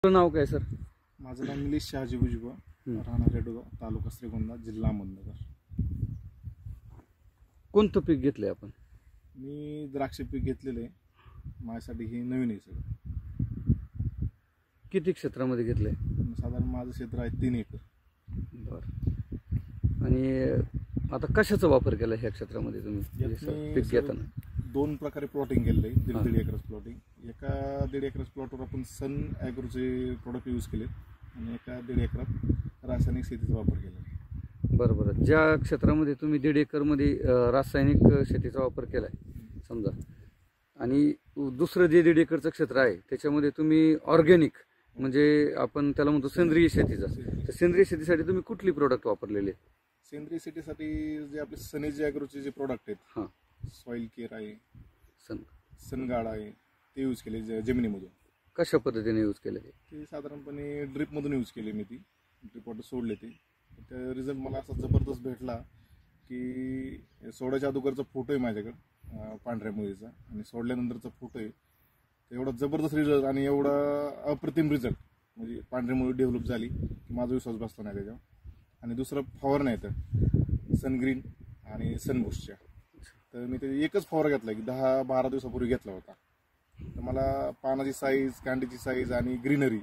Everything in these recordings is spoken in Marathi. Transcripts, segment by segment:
तुझं नाव काय सर? माझं नाव निलेश शहाजी भुजबळ, राहणार रेडगाव, तालुका श्रीगोंदा, जिल्हा अहमदनगर. कोणतं पीक घेतलंय आपण? मी द्राक्ष पीक घेतलेलं आहे. माझ्यासाठी हे नवीन आहे सगळं. किती क्षेत्रामध्ये घेतलंय? साधारण माझं क्षेत्र आहे 3 एकर. बरं. आणि आता कशाचा वापर केला ह्या क्षेत्रामध्ये तुम्ही पीक घेताना? 2 प्रकारे प्लॉटिंग केलेलं आहे. 1.5 एकरच प्लॉटिंग. एका 1.5 एकरच प्लॉटवर आपण सन ॲग्रोचे प्रोडक्ट यूज केले आणि एका 1.5 एकरात रासायनिक शेतीचा वापर केला. बरं. ज्या क्षेत्रामध्ये तुम्ही 1.5 एकरमध्ये रासायनिक शेतीचा वापर केलाय समजा, आणि दुसरं जे 1.5 एकरचं क्षेत्र आहे त्याच्यामध्ये तुम्ही ऑर्गॅनिक म्हणजे आपण त्याला म्हणतो सेंद्रिय शेतीचा, तर सेंद्रिय शेतीसाठी तुम्ही कुठली प्रोडक्ट वापरलेले? सेंद्रिय शेतीसाठी जे आपले सनेज ॲग्रोचे जे प्रोडक्ट आहेत, सॉइल केअर आहे, सनगार्ड आहे, ते यूज केले जमिनीमधून. कशा पद्धतीने यूज केले ते? साधारणपणे ड्रिपमधून यूज केले. मी ती ड्रिप वॉटर सोडले ते. त्या रिझल्ट मला असा जबरदस्त भेटला की सोडायच्या अगोदरचा फोटो आहे माझ्याकडे पांढऱ्या मुळीचा, आणि सोडल्यानंतरचा फोटो आहे. एवढा जबरदस्त रिझल्ट आणि एवढा अप्रतिम रिझल्ट, म्हणजे पांढरी मुळी डेव्हलप झाली की माझा विश्वास बसला नाही त्याच्यावर. आणि दुसरं फवारणी आहे तर सनग्रीन आणि सनबुस्टच्या. तर मी ते एकच फवारा घेतला की 10-12 दिवसापूर्वी घेतला होता. तर मला पानाची साईज, कांडीची साईज आणि ग्रीनरी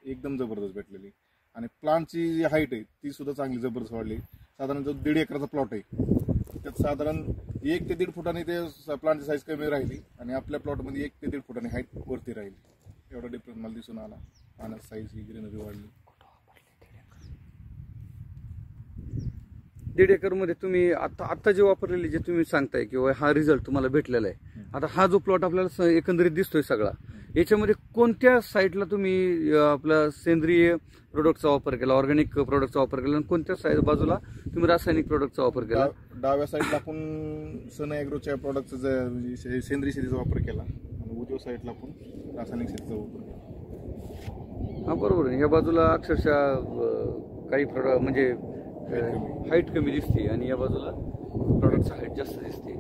एकदम जबरदस्त भेटलेली. आणि प्लांटची जी हाईट आहे ती सुद्धा चांगली जबरदस्त वाढली. साधारण जो 1.5 एकराचा प्लॉट आहे त्यात साधारण 1 ते 1.5 फुटाने ते प्लांटची साईज कमी राहिली, आणि आपल्या प्लॉटमध्ये 1 ते 1.5 फुटाने हाईट वरती राहिली. एवढा डिफरन्स मला दिसून आला. पानाची साईज ही ग्रीनरी वाढली. 1.5 एकरमध्ये तुम्ही आता जे वापरलेले जे तुम्ही सांगताय किंवा हा रिझल्ट तुम्हाला भेटलेला आहे, आता हा जो प्लॉट आपल्याला एकंदरीत दिसतोय सगळा, याच्यामध्ये कोणत्या साईडला तुम्ही आपला सेंद्रिय प्रोडक्टचा वापर केला, ऑर्गॅनिक प्रोडक्टचा वापर केला, आणि कोणत्या बाजूला तुम्ही रासायनिक प्रोडक्टचा वापर केला? डाव्या साईडला आपण सन ॲग्रोच्या प्रोडक्टचा सेंद्रिय शेतीचा वापर केला, आणि उजव्या साईडला आपण रासायनिक शेतीचा वापर केला. हा, बरोबर आहे. या बाजूला अक्षरशः काही प्रोडक्ट म्हणजे हाईट कमी दिसते, आणि या बाजूला प्रोडक्टचा हाईट जास्त दिसते.